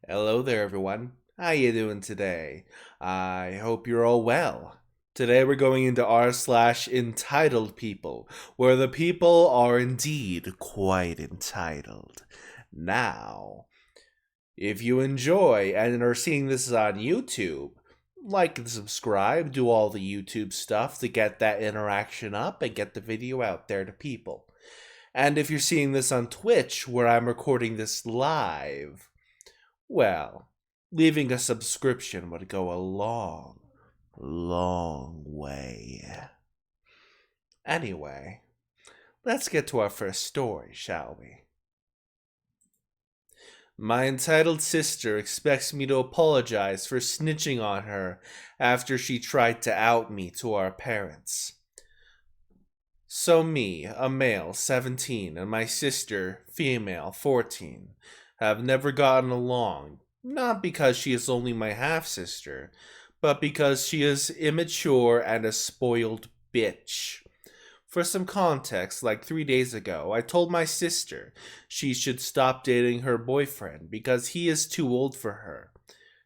Hello there, everyone. How you doing today? I hope you're all well. Today we're going into r/entitled people, where the people are indeed quite entitled. Now, if you enjoy and are seeing this on YouTube, like and subscribe, do all the YouTube stuff to get that interaction up and get the video out there to people. And if you're seeing this on Twitch, where I'm recording this live, well, leaving a subscription would go a long, long way. Anyway, let's get to our first story, shall we? My entitled sister expects me to apologize for snitching on her after she tried to out me to our parents. So me, a male, 17, and my sister, female, 14, have never gotten along, not because she is only my half-sister, but because she is immature and a spoiled bitch. For some context, like 3 days ago, I told my sister she should stop dating her boyfriend because he is too old for her.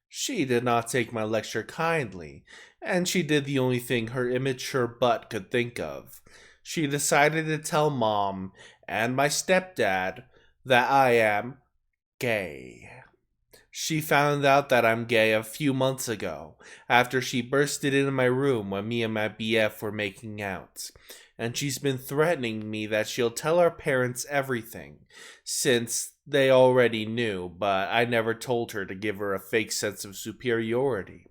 She did not take my lecture kindly, and she did the only thing her immature butt could think of. She decided to tell mom and my stepdad that I am gay. She found out that I'm gay a few months ago, after she bursted into my room when me and my BF were making out. And she's been threatening me that she'll tell our parents everything, since they already knew, but I never told her to give her a fake sense of superiority.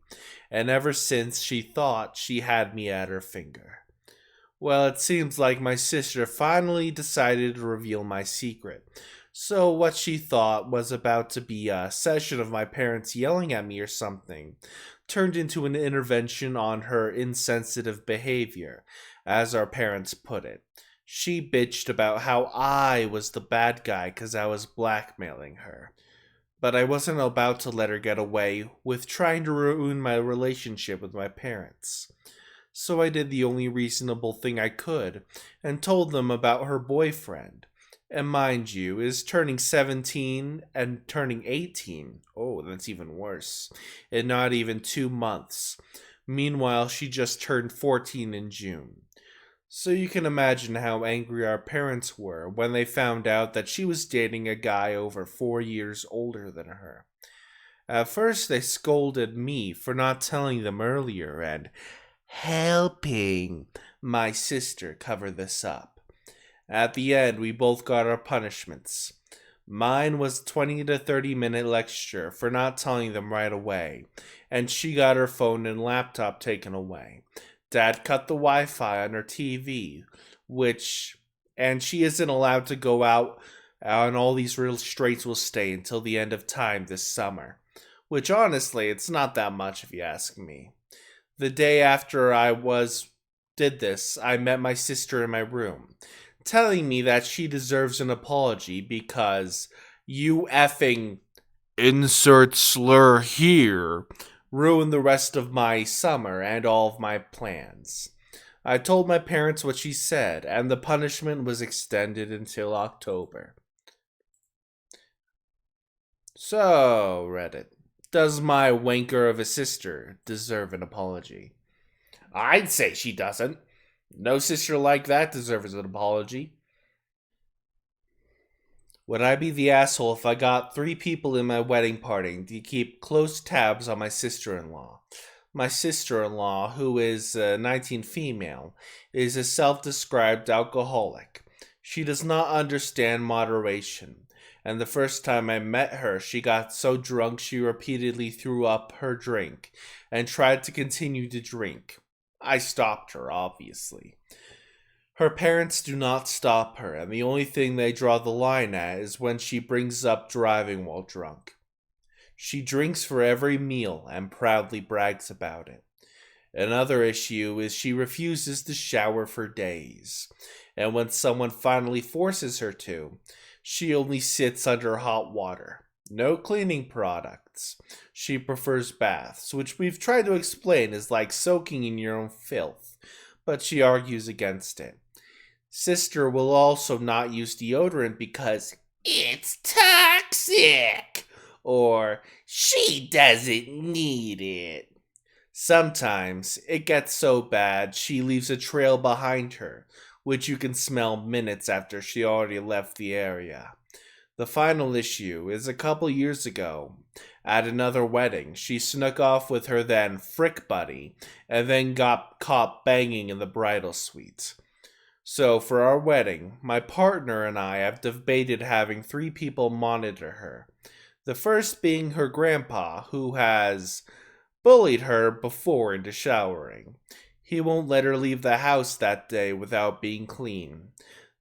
And ever since she thought she had me at her finger. Well, it seems like my sister finally decided to reveal my secret. So, what she thought was about to be a session of my parents yelling at me or something turned into an intervention on her insensitive behavior, as our parents put it. She bitched about how I was the bad guy because I was blackmailing her. But I wasn't about to let her get away with trying to ruin my relationship with my parents. So I did the only reasonable thing I could and told them about her boyfriend. And mind you, is turning 17 and turning 18. Oh, that's even worse. In not even 2 months. Meanwhile, she just turned 14 in June. So you can imagine how angry our parents were when they found out that she was dating a guy over 4 years older than her. At first, they scolded me for not telling them earlier and helping my sister cover this up. At the end, we both got our punishments. Mine was a 20 to 30-minute lecture for not telling them right away, and she got her phone and laptop taken away. Dad cut the Wi-Fi on her TV, and she isn't allowed to go out, and all these restraints will stay until the end of time this summer. Which honestly, it's not that much if you ask me. The day after did this, I met my sister in my room, telling me that she deserves an apology because you effing insert slur here ruined the rest of my summer and all of my plans. I told my parents what she said, and the punishment was extended until October. So, Reddit, does my wanker of a sister deserve an apology? I'd say she doesn't. No sister like that deserves an apology. Would I be the asshole if I got 3 people in my wedding party to keep close tabs on my sister-in-law? My sister-in-law, who is 19 female, is a self-described alcoholic. She does not understand moderation, and the first time I met her, she got so drunk she repeatedly threw up her drink and tried to continue to drink. I stopped her, obviously. Her parents do not stop her, and the only thing they draw the line at is when she brings up driving while drunk. She drinks for every meal and proudly brags about it. Another issue is she refuses to shower for days, and when someone finally forces her to, she only sits under hot water. No cleaning products. She prefers baths, which we've tried to explain is like soaking in your own filth, but she argues against it. Sister will also not use deodorant because it's toxic. or she doesn't need it. Sometimes it gets so bad she leaves a trail behind her, which you can smell minutes after she already left the area. The final issue is a couple years ago. At another wedding, she snuck off with her then frick buddy and then got caught banging in the bridal suite. So, for our wedding, my partner and I have debated having 3 people monitor her. The first being her grandpa, who has bullied her before into showering. He won't let her leave the house that day without being clean.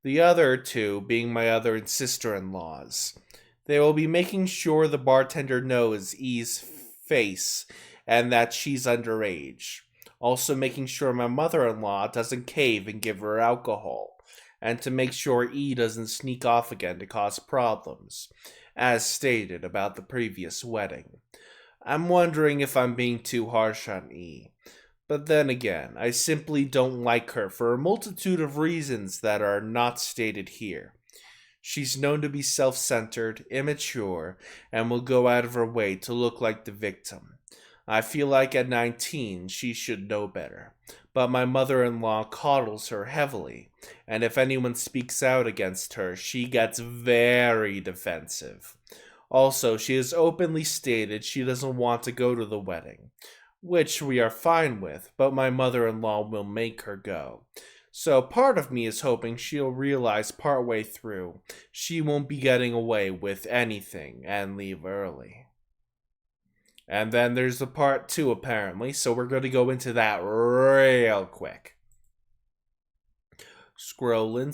The other 2 being my other sister-in-laws. They will be making sure the bartender knows E's face and that she's underage. Also making sure my mother-in-law doesn't cave and give her alcohol. And to make sure E doesn't sneak off again to cause problems, as stated about the previous wedding. I'm wondering if I'm being too harsh on E. But then again, I simply don't like her for a multitude of reasons that are not stated here. She's known to be self-centered, immature, and will go out of her way to look like the victim. I feel like at 19 she should know better, but my mother-in-law coddles her heavily, and if anyone speaks out against her, she gets very defensive. Also, she has openly stated she doesn't want to go to the wedding, which we are fine with, but my mother-in-law will make her go. So part of me is hoping she'll realize partway through she won't be getting away with anything and leave early. And then there's the part 2 apparently, so we're going to go into that real quick. Scrolling.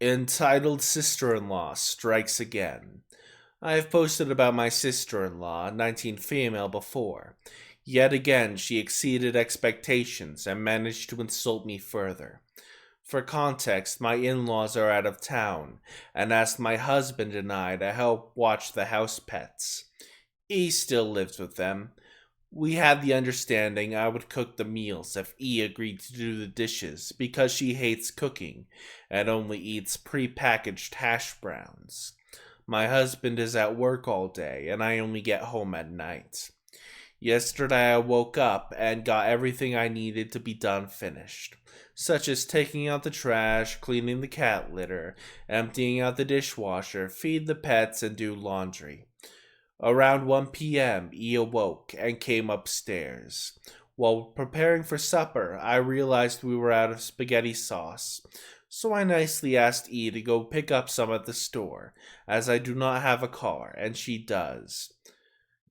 Entitled Sister-in-Law Strikes Again. I have posted about my sister-in-law, 19 female, before. Yet again, she exceeded expectations and managed to insult me further. For context, my in-laws are out of town and asked my husband and I to help watch the house pets. E still lives with them. We had the understanding I would cook the meals if E agreed to do the dishes because she hates cooking and only eats pre-packaged hash browns. My husband is at work all day and I only get home at night. Yesterday I woke up and got everything I needed to be done finished, such as taking out the trash, cleaning the cat litter, emptying out the dishwasher, feed the pets, and do laundry. Around 1 p.m., E awoke and came upstairs. While preparing for supper, I realized we were out of spaghetti sauce, so I nicely asked E to go pick up some at the store, as I do not have a car, and she does.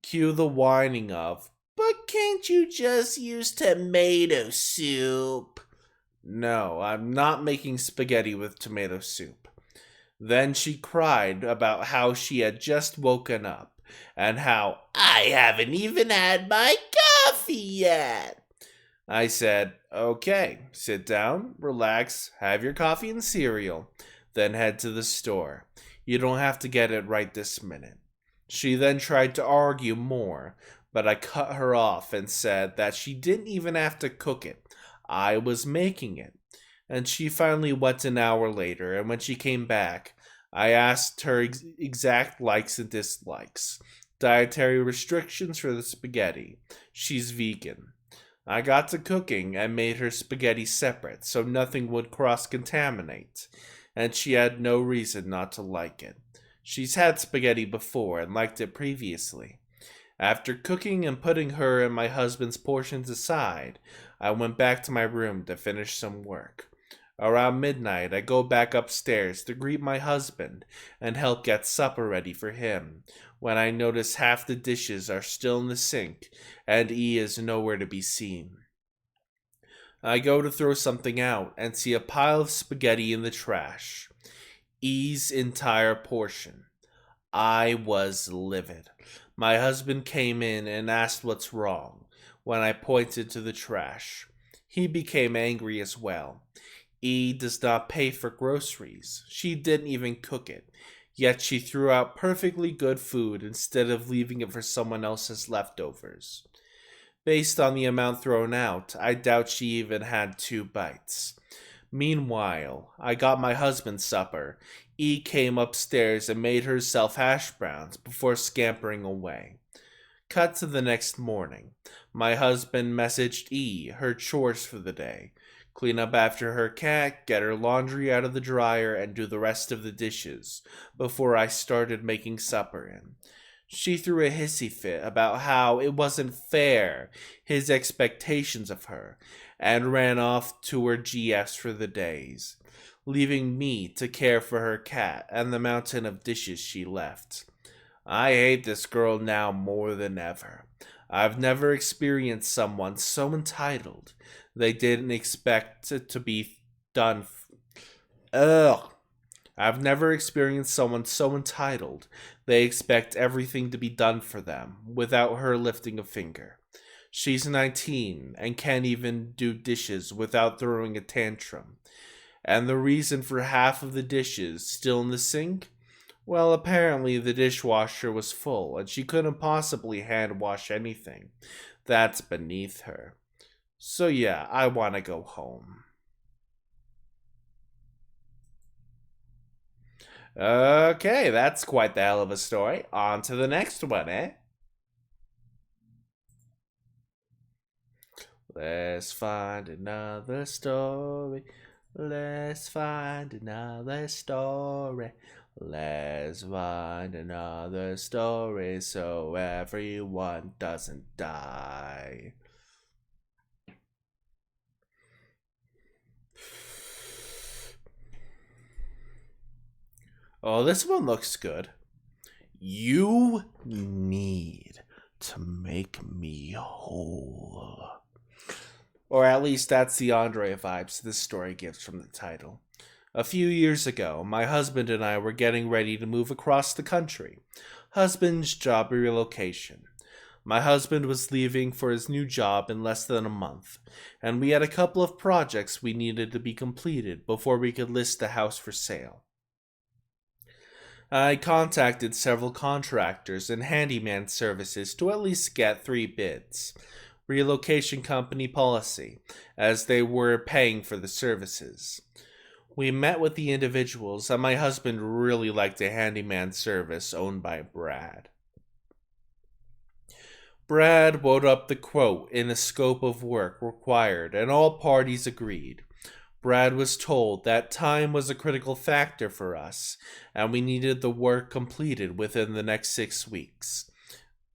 Cue the whining of, "But can't you just use tomato soup?" No, I'm not making spaghetti with tomato soup. Then she cried about how she had just woken up, and how I haven't even had my coffee yet. I said, "Okay, sit down, relax, have your coffee and cereal, then head to the store. You don't have to get it right this minute." She then tried to argue more, but I cut her off and said that she didn't even have to cook it. I was making it. And she finally went an hour later, and when she came back, I asked her exact likes and dislikes, dietary restrictions for the spaghetti. She's vegan. I got to cooking and made her spaghetti separate so nothing would cross-contaminate, and she had no reason not to like it. She's had spaghetti before and liked it previously. After cooking and putting her and my husband's portions aside, I went back to my room to finish some work. Around midnight, I go back upstairs to greet my husband and help get supper ready for him, when I notice half the dishes are still in the sink and E is nowhere to be seen. I go to throw something out and see a pile of spaghetti in the trash. E's entire portion. I was livid. My husband came in and asked what's wrong when I pointed to the trash. He became angry as well. E does not pay for groceries. She didn't even cook it, yet she threw out perfectly good food instead of leaving it for someone else's leftovers. Based on the amount thrown out, I doubt she even had 2 bites. Meanwhile, I got my husband's supper. E came upstairs and made herself hash browns before scampering away. Cut to the next morning. My husband messaged E her chores for the day. Clean up after her cat, get her laundry out of the dryer, and do the rest of the dishes before I started making supper in. She threw a hissy fit about how it wasn't fair, his expectations of her, and ran off to her GFs for the days, leaving me to care for her cat and the mountain of dishes she left. I hate this girl now more than ever. I've never experienced someone so entitled they didn't expect it to be done. Ugh. I've never experienced someone so entitled they expect everything to be done for them without her lifting a finger. She's 19 and can't even do dishes without throwing a tantrum. And the reason for half of the dishes still in the sink? Well, apparently the dishwasher was full and she couldn't possibly hand wash anything. That's beneath her. So yeah, I want to go home. Okay, that's quite the hell of a story. On to the next one, eh? Let's find another story. Let's find another story. Let's find another story so everyone doesn't die. Oh, this one looks good. You need to make me whole. Or at least that's the Andre vibes this story gives from the title. A few years ago, my husband and I were getting ready to move across the country. Husband's job relocation. My husband was leaving for his new job in less than a month, and we had a couple of projects we needed to be completed before we could list the house for sale. I contacted several contractors and handyman services to at least get 3 bids. Relocation company policy, as they were paying for the services. We met with the individuals, and my husband really liked a handyman service owned by Brad. Brad wrote up the quote in the scope of work required, and all parties agreed. Brad was told that time was a critical factor for us, and we needed the work completed within the next 6 weeks.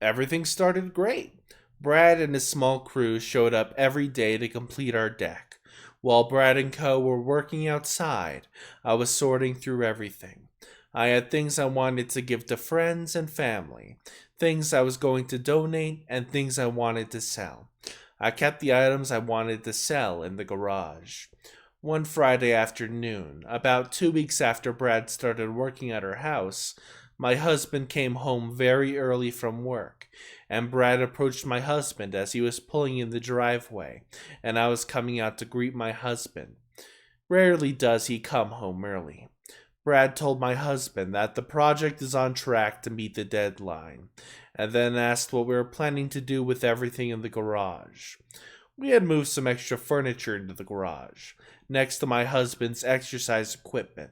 Everything started great. Brad and his small crew showed up every day to complete our deck. While Brad and co. were working outside, I was sorting through everything. I had things I wanted to give to friends and family, things I was going to donate, and things I wanted to sell. I kept the items I wanted to sell in the garage. One Friday afternoon, about 2 weeks after Brad started working at our house, my husband came home very early from work, and Brad approached my husband as he was pulling in the driveway, and I was coming out to greet my husband. Rarely does he come home early. Brad told my husband that the project is on track to meet the deadline, and then asked what we were planning to do with everything in the garage. We had moved some extra furniture into the garage, next to my husband's exercise equipment.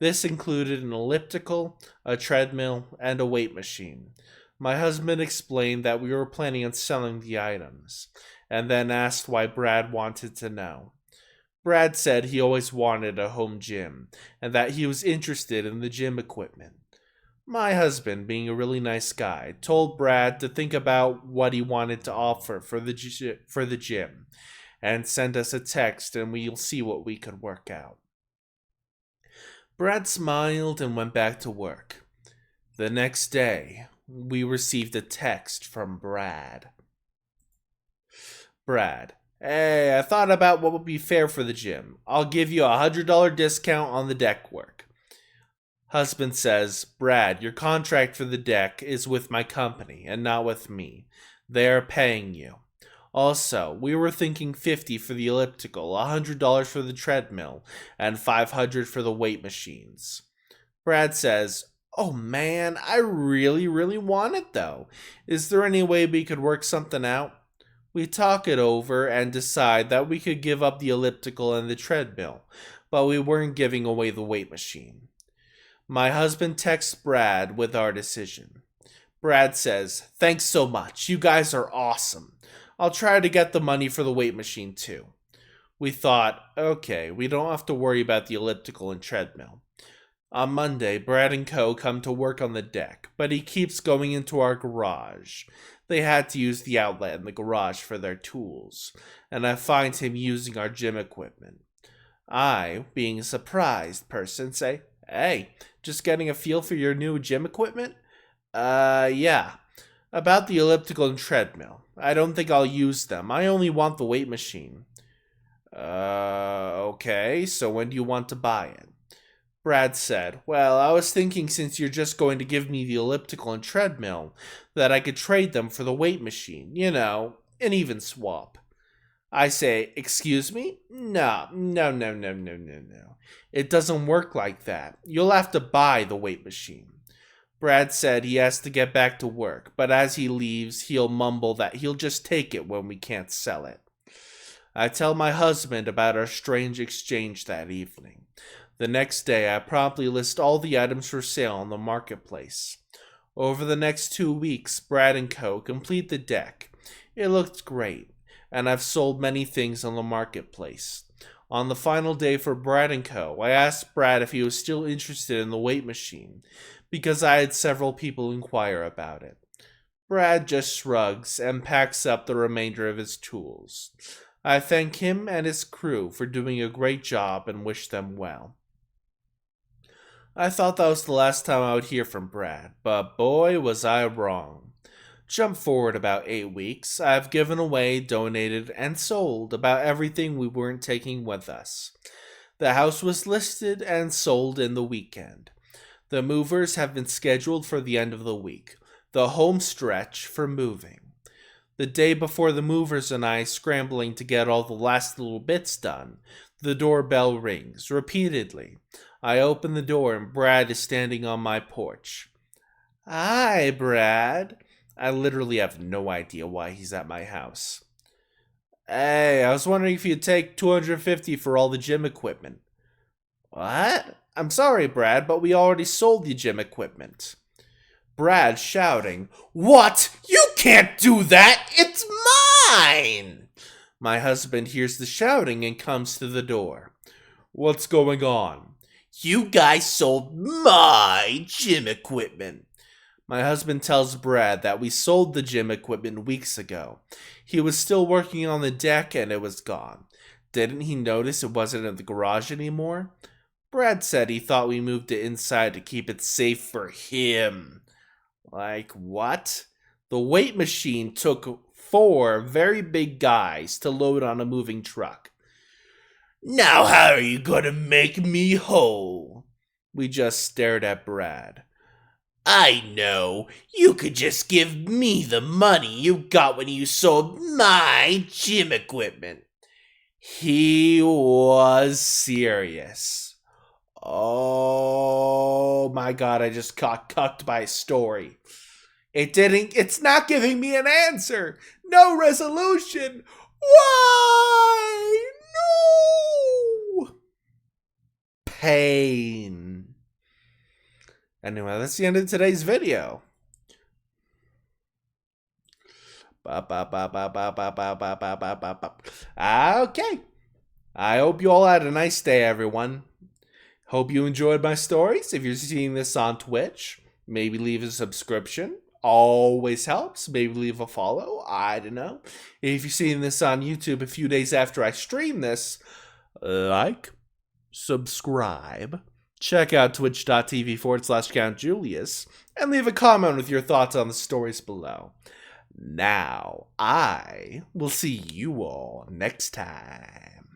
This included an elliptical, a treadmill, and a weight machine. My husband explained that we were planning on selling the items, and then asked why Brad wanted to know. Brad said he always wanted a home gym, and that he was interested in the gym equipment. My husband, being a really nice guy, told Brad to think about what he wanted to offer for the gym, and send us a text and we'll see what we could work out. Brad smiled and went back to work. The next day, we received a text from Brad. Brad: hey, I thought about what would be fair for the gym. I'll give you a $100 discount on the deck work. Husband says, Brad, your contract for the deck is with my company and not with me. They are paying you. Also, we were thinking $50 for the elliptical, $100 for the treadmill, and $500 for the weight machines. Brad says, oh man, I really want it though. Is there any way we could work something out? We talk it over and decide that we could give up the elliptical and the treadmill, but we weren't giving away the weight machine. My husband texts Brad with our decision. Brad says, "Thanks so much. You guys are awesome. I'll try to get the money for the weight machine too." We thought, okay, we don't have to worry about the elliptical and treadmill. On Monday, Brad and Co. come to work on the deck, but he keeps going into our garage. They had to use the outlet in the garage for their tools, and I find him using our gym equipment. I, being a surprised person, say, "Hey, just getting a feel for your new gym equipment?" Yeah. About the elliptical and treadmill. I don't think I'll use them. I only want the weight machine." Okay, so when do you want to buy it?" Brad said, "Well, I was thinking since you're just going to give me the elliptical and treadmill, that I could trade them for the weight machine. You know, an even swap." I say, "Excuse me? No. It doesn't work like that. You'll have to buy the weight machine." Brad said he has to get back to work, but as he leaves, he'll mumble that he'll just take it when we can't sell it. I tell my husband about our strange exchange that evening. The next day, I promptly list all the items for sale on the marketplace. Over the next 2 weeks, Brad and Co. complete the deck. It looked great, and I've sold many things on the marketplace. On the final day for Brad and Co., I asked Brad if he was still interested in the weight machine, because I had several people inquire about it. Brad just shrugs and packs up the remainder of his tools. I thank him and his crew for doing a great job and wish them well. I thought that was the last time I would hear from Brad, but boy was I wrong. Jump forward about 8 weeks, I have given away, donated, and sold about everything we weren't taking with us. The house was listed and sold in the weekend. The movers have been scheduled for the end of the week, the home stretch for moving. The day before the movers and I scrambling to get all the last little bits done, the doorbell rings repeatedly. I open the door and Brad is standing on my porch. "Hi, Brad." I literally have no idea why he's at my house. "Hey, I was wondering if you'd take $250 for all the gym equipment." "What?" "I'm sorry, Brad, but we already sold the gym equipment." Brad shouting, "What? You can't do that! It's mine!" My husband hears the shouting and comes to the door. "What's going on?" "You guys sold my gym equipment." My husband tells Brad that we sold the gym equipment weeks ago. He was still working on the deck and it was gone. Didn't he notice it wasn't in the garage anymore? Brad said he thought we moved it inside to keep it safe for him. Like what? The weight machine took 4 very big guys to load on a moving truck. "Now how are you gonna make me whole?" We just stared at Brad. "I know. You could just give me the money you got when you sold my gym equipment." He was serious. Oh my god, I just got cucked by a story. It's not giving me an answer. No resolution. Why? No! Pain. Anyway, that's the end of today's video. Okay. I hope you all had a nice day, everyone. Hope you enjoyed my stories. If you're seeing this on Twitch, maybe leave a subscription. Always helps. Maybe leave a follow. I don't know. If you're seeing this on YouTube a few days after I stream this, like, subscribe, check out twitch.tv/Count Julius, and leave a comment with your thoughts on the stories below. Now, I will see you all next time.